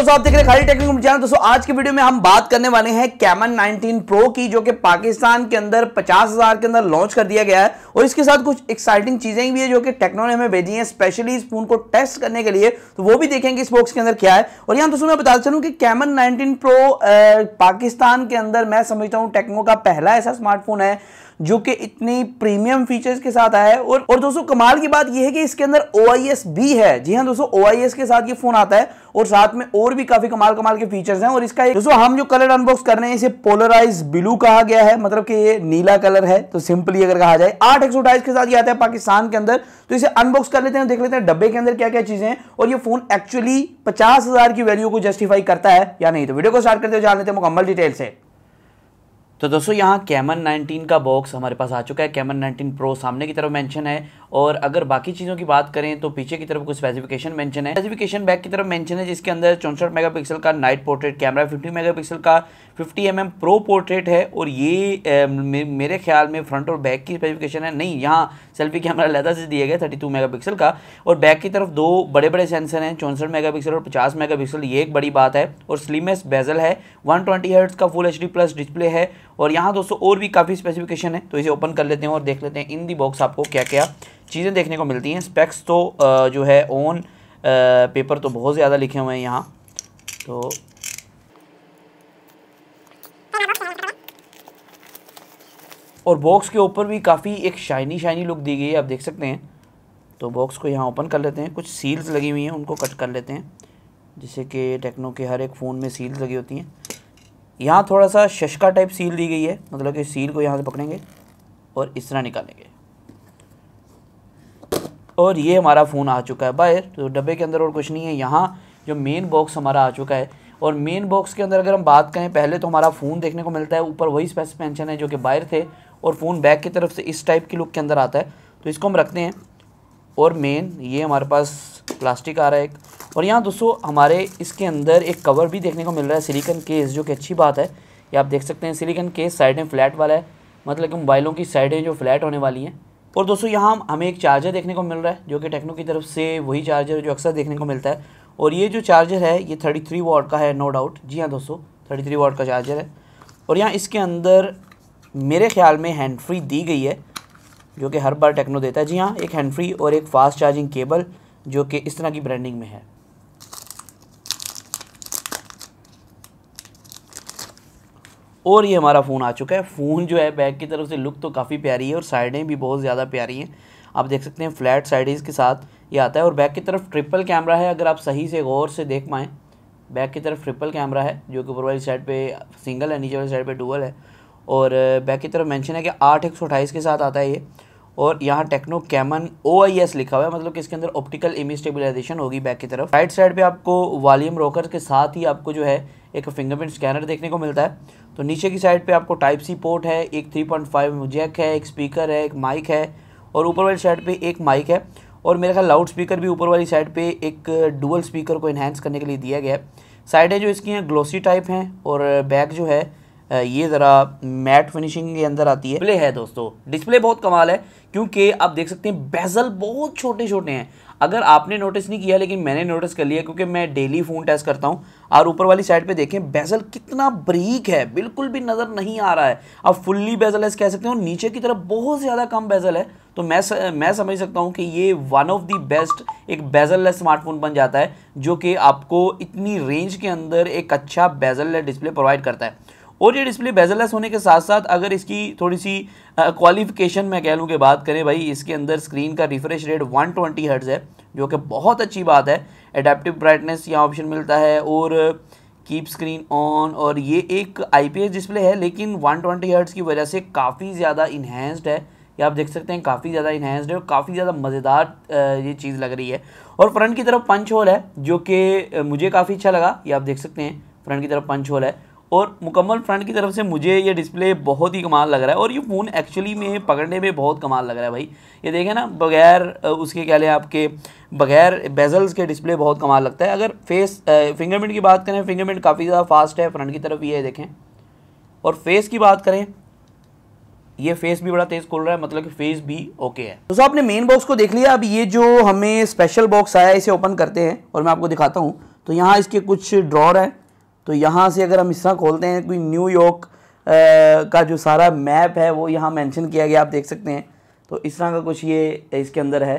दोस्तों, आप देख रहे हैं खाली टेक्निकल चैनल। दोस्तों आज की वीडियो में हम बात करने वाले हैं कैमन 19 प्रो की, जो कि पाकिस्तान के अंदर 50,000 के अंदर लॉन्च कर दिया गया है। और इसके साथ कुछ एक्साइटिंग चीजें भी है जो कि टेक्नो ने हमें भेजी हैं स्पेशली इस फोन को टेस्ट करने के लिए, तो वो भी देखेंगे इस बॉक्स के अंदर क्या है। और यहाँ दोस्तों मैं बता चलूं कि कैमन 19 प्रो पाकिस्तान के अंदर मैं समझता हूँ टेक्नो का पहला ऐसा स्मार्टफोन है जो कि इतनी प्रीमियम फीचर्स के साथ आया है। और दोस्तों कमाल की बात यह है कि इसके अंदर OIS भी है। जी हाँ दोस्तों, OIS के साथ ये फोन आता है और साथ में और भी काफी कमाल के फीचर्स हैं। और इसका दोस्तों हम जो कलर अनबॉक्स कर रहे हैं इसे पोलराइज ब्लू कहा गया है, मतलब कि ये नीला कलर है। तो सिंपली अगर कहा जाए 8/128 के साथ ये आता है पाकिस्तान के अंदर। तो इसे अनबॉक्स कर लेते हैं, देख लेते हैं डब्बे के अंदर क्या क्या चीजें हैं और ये फोन एक्चुअली 50,000 की वैल्यू को जस्टिफाई करता है या नहीं। तो वीडियो को स्टार्ट करते हुए जान लेते हैं मुकम्मल डिटेल से। तो दोस्तों यहाँ कैमन 19 का बॉक्स हमारे पास आ चुका है। कैमन 19 प्रो सामने की तरफ मेंशन है और अगर बाकी चीज़ों की बात करें तो पीछे की तरफ कुछ स्पेसिफिकेशन मेंशन है। स्पेसिफिकेशन बैक की तरफ मेंशन है जिसके अंदर 64 मेगापिक्सल का नाइट पोर्ट्रेट कैमरा, 50 मेगापिक्सल का 50mm प्रो पोर्ट्रेट है। और ये मेरे ख्याल में फ्रंट और बैक की स्पेसिफिकेशन है, नहीं यहाँ सेल्फी कैमरा अलग से दिया गया 32 मेगापिक्सल का। और बैक की तरफ दो बड़े बड़े सेंसर हैं, 64 मेगापिक्सल और 50 मेगापिक्सल, ये एक बड़ी बात है। और स्लिमेस्ट बेजल है, 120 हर्ट्ज का फुल HD प्लस डिस्प्ले है। और यहाँ दोस्तों और भी काफ़ी स्पेसिफिकेशन है, तो इसे ओपन कर लेते हैं और देख लेते हैं इन दी बॉक्स आपको क्या क्या चीज़ें देखने को मिलती हैं। स्पेक्स तो जो है ऑन पेपर तो बहुत ज़्यादा लिखे हुए हैं यहाँ। तो और बॉक्स के ऊपर भी काफ़ी एक शाइनी लुक दी गई है, आप देख सकते हैं। तो बॉक्स को यहाँ ओपन कर लेते हैं, कुछ सील्स लगी हुई हैं उनको कट कर लेते हैं, जैसे कि टेक्नो के हर एक फ़ोन में सील्स लगी होती हैं। यहाँ थोड़ा सा शशका टाइप सील दी गई है, मतलब कि सील को यहाँ से पकड़ेंगे और इस तरह निकालेंगे और ये हमारा फ़ोन आ चुका है बाहर। तो डब्बे के अंदर और कुछ नहीं है। यहाँ जो मेन बॉक्स हमारा आ चुका है और मेन बॉक्स के अंदर अगर हम बात करें पहले तो हमारा फ़ोन देखने को मिलता है, ऊपर वही स्पेसिफिकेशन है जो कि बाहर थे। और फ़ोन बैक की तरफ से इस टाइप की लुक के अंदर आता है, तो इसको हम रखते हैं। और मेन ये हमारे पास प्लास्टिक आ रहा है एक। और यहाँ दोस्तों हमारे इसके अंदर एक कवर भी देखने को मिल रहा है, सिलिकॉन केस, जो कि अच्छी बात है। ये आप देख सकते हैं सिलिकॉन केस साइडें फ्लैट वाला है, मतलब कि मोबाइलों की साइडें जो फ्लैट होने वाली हैं। और दोस्तों यहाँ हमें एक चार्जर देखने को मिल रहा है जो कि टेक्नो की तरफ से वही चार्जर जो अक्सर देखने को मिलता है। और ये जो चार्जर है ये 33 वाट का है, नो डाउट। जी हाँ दोस्तों, 33 वाट का चार्जर है। और यहाँ इसके अंदर मेरे ख्याल में हैंड फ्री दी गई है, जो कि हर बार टेक्नो देता है। जी हाँ, एक हैंड फ्री और एक फास्ट चार्जिंग केबल जो कि इस तरह की ब्रांडिंग में है। और ये हमारा फ़ोन आ चुका है। फ़ोन जो है बैक की तरफ से लुक तो काफ़ी प्यारी है और साइडें भी बहुत ज़्यादा प्यारी हैं, आप देख सकते हैं फ्लैट साइडें के साथ ये आता है। और बैक की तरफ ट्रिपल कैमरा है, अगर आप सही से गौर से देख पाएँ बैक की तरफ ट्रिपल कैमरा है, जो कि ऊपर वाली साइड पे सिंगल है, नीचे वाली साइड पे डुअल है। और बैक की तरफ मेंशन है कि 8/128 के साथ आता है ये। और यहाँ टेक्नो कैमन OIS लिखा हुआ है, मतलब कि इसके अंदर ऑप्टिकल इमेज स्टेबलाइजेशन होगी बैक की तरफ। राइट साइड पे आपको वॉल्यूम रोकर के साथ ही आपको जो है एक फिंगरप्रिंट स्कैनर देखने को मिलता है। तो नीचे की साइड पे आपको Type-C पोर्ट है, एक 3.5 जैक है, एक स्पीकर है, एक माइक है और ऊपर वाली साइड पे एक माइक है। और मेरे ख्याल लाउड स्पीकर भी ऊपर वाली साइड पे एक डुअल स्पीकर को इन्हेंस करने के लिए दिया गया है। साइडें जो इसकी हैं ग्लोसी टाइप हैं और बैक जो है ये ज़रा मैट फिनिशिंग के अंदर आती है। डिस्प्ले है दोस्तों, डिस्प्ले बहुत कमाल है क्योंकि आप देख सकते हैं बेजल बहुत छोटे छोटे हैं। अगर आपने नोटिस नहीं किया लेकिन मैंने नोटिस कर लिया क्योंकि मैं डेली फ़ोन टेस्ट करता हूं। और ऊपर वाली साइड पे देखें बेजल कितना बारीक है, बिल्कुल भी नज़र नहीं आ रहा है। आप फुल्ली बेजललेस कह सकते हो। नीचे की तरफ बहुत ज़्यादा कम बेजल है, तो मैं समझ सकता हूँ कि ये वन ऑफ द बेस्ट एक बेजललेस स्मार्टफोन बन जाता है, जो कि आपको इतनी रेंज के अंदर एक अच्छा बेजललेस डिस्प्ले प्रोवाइड करता है। और ये डिस्प्ले बेजललेस होने के साथ साथ अगर इसकी थोड़ी सी क्वालिफिकेशन मैं कह लूँ कि बात करें भाई, इसके अंदर स्क्रीन का रिफ्रेश रेट 120 हर्ट्ज है, जो कि बहुत अच्छी बात है। एडेप्टिव ब्राइटनेस यहाँ ऑप्शन मिलता है और कीप स्क्रीन ऑन। और ये एक IPS डिस्प्ले है लेकिन 120 हर्ट्ज की वजह से काफ़ी ज़्यादा इन्हेंस्ड है। ये आप देख सकते हैं काफ़ी ज़्यादा इन्हेंस्ड है और काफ़ी ज़्यादा मज़ेदार ये चीज़ लग रही है। और फ्रंट की तरफ पंच होल है जो कि मुझे काफ़ी अच्छा लगा। ये आप देख सकते हैं फ्रंट की तरफ पंच होल है और मुकम्मल फ्रंट की तरफ से मुझे ये डिस्प्ले बहुत ही कमाल लग रहा है। और ये फ़ोन एक्चुअली में पकड़ने में बहुत कमाल लग रहा है भाई। ये देखें ना, बगैर उसके क्या लें आपके बगैर बेजल्स के डिस्प्ले बहुत कमाल लगता है। अगर फेस फिंगरप्रिंट की बात करें, फिंगरप्रिंट काफ़ी ज़्यादा फास्ट है फ्रंट की तरफ, ये देखें। और फेस की बात करें, ये फेस भी बड़ा तेज़ खुल रहा है, मतलब कि फेस भी ओके है। दोस्तों आपने मेन बॉक्स को देख लिया। अब ये जो हमें स्पेशल बॉक्स आया है इसे ओपन करते हैं और मैं आपको दिखाता हूँ। तो यहाँ इसके कुछ ड्रॉर हैं, तो यहाँ से अगर हम हिस्सा खोलते हैं कोई न्यूयॉर्क का जो सारा मैप है वो यहाँ मेंशन किया गया, आप देख सकते हैं। तो इस तरह का कुछ ये इसके अंदर है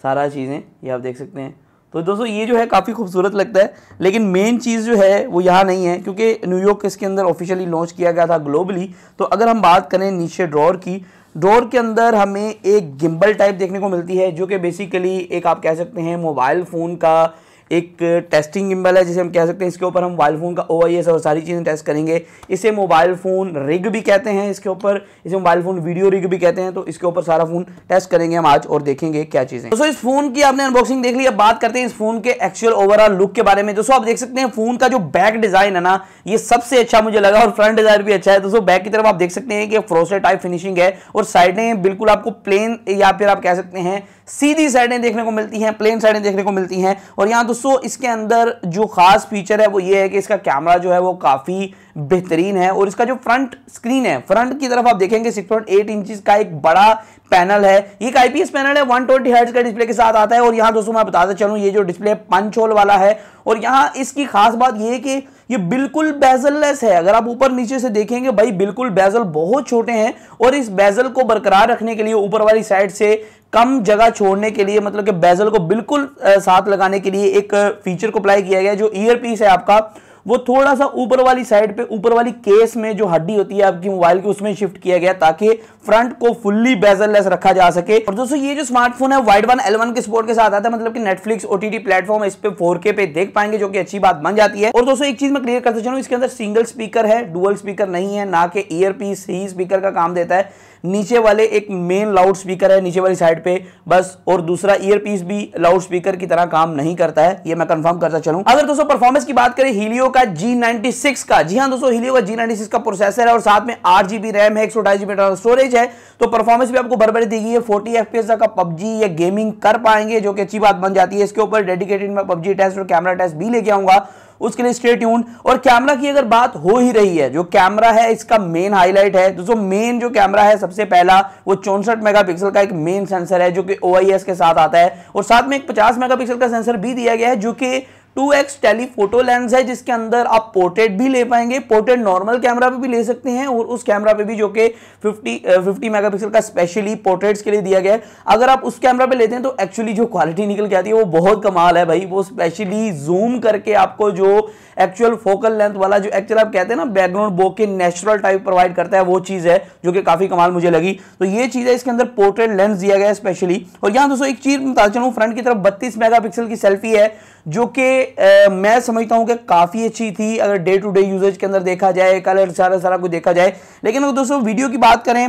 सारा चीज़ें, ये आप देख सकते हैं। तो दोस्तों ये जो है काफ़ी खूबसूरत लगता है, लेकिन मेन चीज़ जो है वो यहाँ नहीं है, क्योंकि न्यूयॉर्क इसके अंदर ऑफिशियली लॉन्च किया गया था ग्लोबली। तो अगर हम बात करें नीचे ड्रॉर की, ड्रॉर के अंदर हमें एक गिम्बल टाइप देखने को मिलती है, जो कि बेसिकली एक आप कह सकते हैं मोबाइल फ़ोन का एक टेस्टिंग गिम्बल है, जिसे हम कह सकते हैं। इसके ऊपर हम मोबाइल फ़ोन का OIS और सारी चीज़ें टेस्ट करेंगे। इसे मोबाइल फ़ोन रिग भी कहते हैं, इसके ऊपर इसे मोबाइल फ़ोन वीडियो रिग भी कहते हैं। तो इसके ऊपर सारा फ़ोन टेस्ट करेंगे हम आज और देखेंगे क्या चीज़ें। दोस्तों इस फ़ोन की आपने अनबॉक्सिंग देख ली, अब बात करते हैं इस फ़ोन के एक्चुअल ओवरऑल लुक के बारे में। दोस्तों आप देख सकते हैं फ़ोन का जो बैक डिज़ाइन है ना, ये सबसे अच्छा मुझे लगा, और फ्रंट डिज़ाइन भी अच्छा है। दोस्तों बैक की तरफ आप देख सकते हैं कि फ्रोस्टेड टाइप फिनिशिंग है, और साइडें बिल्कुल आपको प्लेन या फिर आप कह सकते हैं सीधी साइडें देखने को मिलती हैं, प्लेन साइडें देखने को मिलती हैं। और यहाँ दोस्तों इसके अंदर जो खास फीचर है वो ये है कि इसका कैमरा जो है वो काफ़ी बेहतरीन है, और इसका जो फ्रंट स्क्रीन है, फ्रंट की तरफ आप देखेंगे 6.8 इंचेस का एक बड़ा पैनल है। ये एक IPS पैनल है, 120 हर्ट्ज का डिस्प्ले के साथ आता है। और यहाँ दोस्तों मैं बताता चलूँ, ये जो डिस्प्ले पंच होल वाला है, और यहाँ इसकी खास बात ये है कि ये बिल्कुल बेजललेस है। अगर आप ऊपर नीचे से देखेंगे भाई, बिल्कुल बेजल बहुत छोटे हैं, और इस बेजल को बरकरार रखने के लिए ऊपर वाली साइड से कम जगह छोड़ने के लिए, मतलब कि बेजल को बिल्कुल साथ लगाने के लिए एक फीचर को अप्लाई किया गया है। जो ईयर पीस है आपका, वो थोड़ा सा ऊपर वाली साइड पे, ऊपर वाली केस में जो हड्डी होती है आपकी मोबाइल की, उसमें शिफ्ट किया गया, ताकि फ्रंट को फुल्ली बेजललेस रखा जा सके। और दोस्तों ये जो स्मार्टफोन है वाइड वन L1 के सपोर्ट के साथ आता है, मतलब कि नेटफ्लिक्स OTT प्लेटफॉर्म इस पे 4K पे देख पाएंगे, जो कि अच्छी बात बन जाती है। और दोस्तों एक चीज मैं क्लियर करते चलूं, इसके अंदर सिंगल स्पीकर है, डुअल स्पीकर नहीं है, ना कि ईयर पीस ही स्पीकर का काम देता है। नीचे वाले एक मेन लाउड स्पीकर है नीचे वाली साइड पे बस, और दूसरा ईयर पीस भी लाउड स्पीकर की तरह काम नहीं करता है, ये मैं कंफर्म करता चलूं। अगर दोस्तों परफॉर्मेंस की बात करें हीलियो का G96 का, जी हां दोस्तों हीलियो का G96 का प्रोसेसर है, और साथ में 8GB रैम है, 128GB इंटरनल स्टोरेज है। तो परफॉर्मेंस भी आपको बराबर दी गई है, 40 FPS तक आप PUBG या गेमिंग कर पाएंगे, जो कि अच्छी बात बन जाती है। इसके ऊपर डेडिकेटेड मैं PUBG टेस्ट और कैमरा टेस्ट भी लेके आऊंगा, उसके लिए स्टे ट्यून। और कैमरा की अगर बात हो ही रही है, जो कैमरा है इसका मेन हाईलाइट है दोस्तों, मेन जो कैमरा है सबसे पहला वो 64 मेगापिक्सल का एक मेन सेंसर है, जो कि OIS के साथ आता है, और साथ में एक 50 मेगापिक्सल का सेंसर भी दिया गया है, जो कि 2x टेलीफोटो लेंस है, जिसके अंदर आप पोर्ट्रेट भी ले पाएंगे, पोर्ट्रेट नॉर्मल कैमरा पे भी ले सकते हैं, और उस कैमरा पे भी जो कि 50 मेगापिक्सल का स्पेशली पोर्ट्रेट्स के लिए दिया गया है। अगर आप उस कैमरा पे लेते हैं तो एक्चुअली जो क्वालिटी निकल के आती है वो बहुत कमाल है भाई। वो स्पेशली जूम करके आपको जो एक्चुअल फोकल लेंथ वाला, जो एक्चुअल आप कहते हैं ना बैकग्राउंड बोके नेचुरल टाइप प्रोवाइड करता है, वो चीज़ है जो कि काफ़ी कमाल मुझे लगी। तो ये चीज़ है, इसके अंदर पोर्ट्रेट लेंस दिया गया है स्पेशली। और यहाँ दोस्तों एक चीज़ बता चलूँ, फ्रंट की तरफ 32 मेगापिक्सल की सेल्फी है, जो कि मैं समझता हूं कि काफ़ी अच्छी थी अगर डे टू डे यूजेज के अंदर देखा जाए, कलर सारा कुछ देखा जाए। लेकिन अगर दोस्तों वीडियो की बात करें,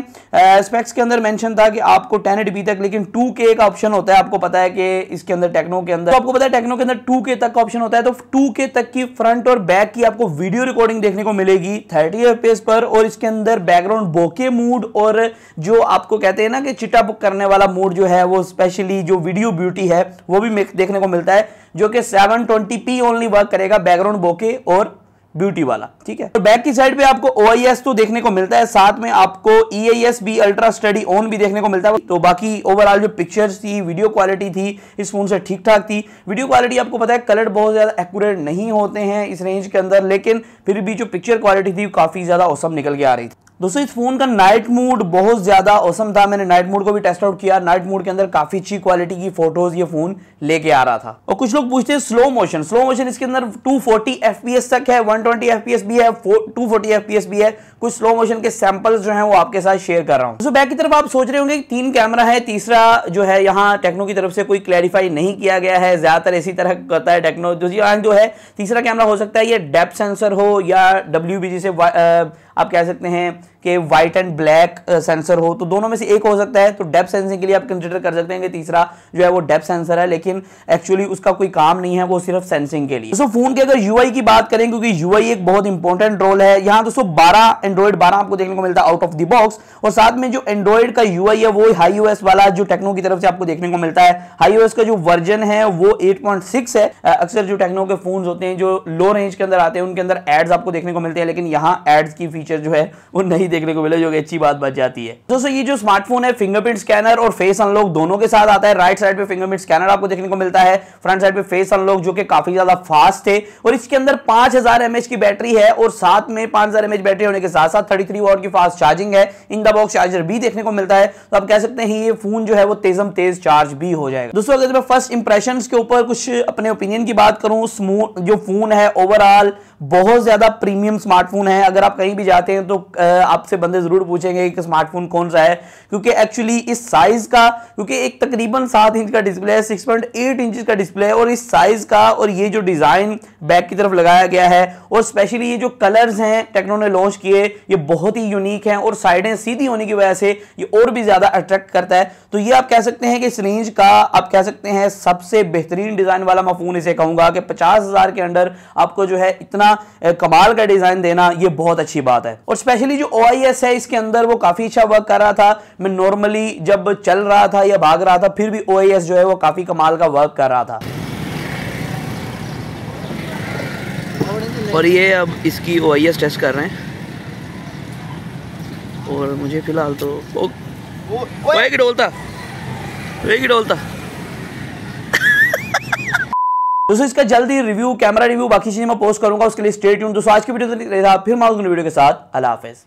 स्पेक्स के अंदर मेंशन था कि आपको 1080p तक, लेकिन 2K का ऑप्शन होता है। आपको पता है कि इसके अंदर टेक्नो के अंदर, तो आपको पता है टेक्नो के अंदर 2K तक का ऑप्शन होता है। तो 2K तक की फ्रंट और बैक की आपको वीडियो रिकॉर्डिंग देखने को मिलेगी 30 FPS पर, और इसके अंदर बैकग्राउंड बोके मूड और जो आपको कहते हैं ना कि चिटा बुक करने वाला मूड जो है, वो स्पेशली जो वीडियो ब्यूटी है वो भी देखने को मिलता है, जो कि 720p ओनली वर्क करेगा, बैकग्राउंड बोके और ब्यूटी वाला, ठीक है। तो बैक की साइड पे आपको OIS तो देखने को मिलता है, साथ में आपको EIS भी अल्ट्रा स्टडी ऑन भी देखने को मिलता है। तो बाकी ओवरऑल जो पिक्चर्स थी, वीडियो क्वालिटी थी, इस फोन से ठीक ठाक थी। वीडियो क्वालिटी आपको पता है कलर बहुत ज्यादा एक्यूरेट नहीं होते हैं इस रेंज के अंदर, लेकिन फिर भी जो पिक्चर क्वालिटी थी काफी ज्यादा औसम निकल के आ रही थी। दोस्तों इस फोन का नाइट मोड बहुत ज्यादा औसम था, मैंने नाइट मोड को भी टेस्ट आउट किया। नाइट मोड के अंदर काफी अच्छी क्वालिटी की फोटोज ये फोन लेके आ रहा था। और कुछ लोग पूछते हैं स्लो मोशन इसके अंदर 240 FPS तक है, 120 FPS भी है, 240 FPS भी है। कुछ स्लो मोशन के सैंपल्स जो हैं वो आपके साथ शेयर कर रहा हूं। दोस्तों बैक की तरफ आप सोच रहे होंगे 3 कैमरा है, तीसरा जो है यहाँ टेक्नो की तरफ से कोई क्लैरिफाई नहीं किया गया है, ज्यादातर इसी तरह करता है टेक्नो। जो है तीसरा कैमरा हो सकता है ये डेप्थ सेंसर हो या WBG से आप कह सकते हैं कि व्हाइट एंड ब्लैक सेंसर हो, तो दोनों में से एक हो सकता है। तो डेप्थ सेंसिंग के लिए आप कंसीडर कर सकते हैं कि तीसरा जो है वो डेप्थ सेंसर है, लेकिन एक्चुअली उसका कोई काम नहीं है, वो सिर्फ सेंसिंग के लिए। दोस्तों फोन के अगर UI की बात करें, क्योंकि UI एक बहुत इंपॉर्टेंट रोल है यहाँ दोस्तों, एंड्रॉइड 12 आपको देखने को मिलता है आउट ऑफ द बॉक्स, और साथ में जो एंड्रॉइड का UI है वो HiOS वाला जो टेक्नो की तरफ से आपको देखने को मिलता है। HiOS का जो वर्जन है वो 8.6 है। अक्सर जो टेक्नो के फोन होते हैं जो लो रेंज के अंदर आते हैं, उनके अंदर एड्स आपको देखने को मिलते हैं, लेकिन यहाँ एड्स की फीचर जो है वो नहीं देखने को मिले, जो कि अच्छी बात बच जाती है। दोस्तों ये जो स्मार्टफोन है फिंगरप्रिंट स्कैनर और फेस अनलॉक दोनों के साथ आता है। राइट साइड पे फिंगरप्रिंट स्कैनर आपको देखने को मिलता है, फ्रंट साइड पे फेस अनलॉक जो कि काफी ज्यादा फास्ट है, और इसके अंदर 5000 mAh की बैटरी है, और साथ में 5000 mAh बैटरी होने के साथ साथ 33 वॉट की फास्ट चार्जिंग है। इन द बॉक्स चार्जर भी देखने को मिलता है, तो आप कह सकते हैं ये फोन जो है वो तेजम तेज चार्ज भी हो जाएगा। दोस्तों अगर मैं फर्स्ट इंप्रेशंस के ऊपर कुछ अपने ओपिनियन की बात करूं, स्मूथ जो फोन है ओवरऑल बहुत ज्यादा प्रीमियम स्मार्टफोन है। अगर आप कहीं भी जाते हैं तो आपसे बंदे जरूर पूछेंगे कि स्मार्टफोन कौन सा है, क्योंकि एक्चुअली इस साइज का, क्योंकि एक तकरीबन 7 इंच का डिस्प्ले है, 6.8 इंच का डिस्प्ले है, और इस साइज का और ये जो डिजाइन बैक की तरफ लगाया गया है, और स्पेशली ये जो कलर्स हैं टेक्नो ने लॉन्च किए, ये बहुत ही यूनिक हैं, और साइडें सीधी होने की वजह से ये और भी ज्यादा अट्रैक्ट करता है। तो ये आप कह सकते हैं कि इस रेंज का आप कह सकते हैं सबसे बेहतरीन डिजाइन वाला मैं फोन इसे कहूंगा कि 50,000 के अंडर आपको जो है इतना कमाल का डिजाइन देना ये बहुत अच्छी बात है। और स्पेशली जो OIS है इसके अंदर वो काफी अच्छा वर्क कर रहा था। मैं नॉर्मली जब चल रहा था या भाग रहा था फिर भी OIS जो है वो काफी कमाल का वर्क कर रहा था। और ये अब इसकी OIS टेस्ट कर रहे हैं, और मुझे फिलहाल तो की डोलता दोस्तों इसका जल्दी रिव्यू, कैमरा रिव्यू, बाकी चीजें मैं पोस्ट करूंगा, उसके लिए स्टे ट्यून्ड। दोस्तों आज की वीडियो फिर मैं वीडियो के साथ, अल्लाह हाफिज।